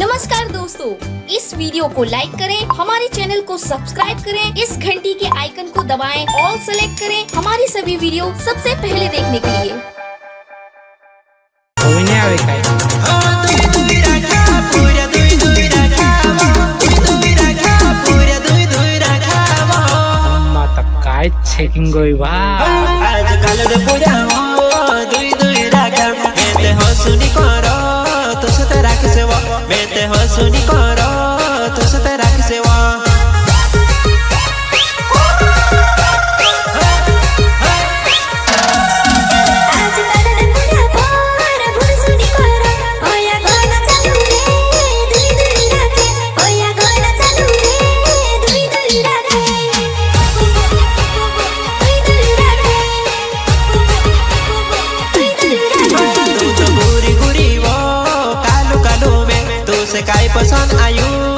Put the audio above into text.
नमस्कार दोस्तों, इस वीडियो को लाइक करें, हमारे चैनल को सब्सक्राइब करें, इस घंटी के आइकन को दबाएं, ऑल सेलेक्ट करें हमारी सभी वीडियो सबसे पहले देखने के लिए। चेकिंग गोई बा आजकल रे पूजा दुई दुई राखा मेते हो सुनी करो तो सते राख सेवा मेते हो सुनी करो तो सते राख सेवा से काय पसंद आयु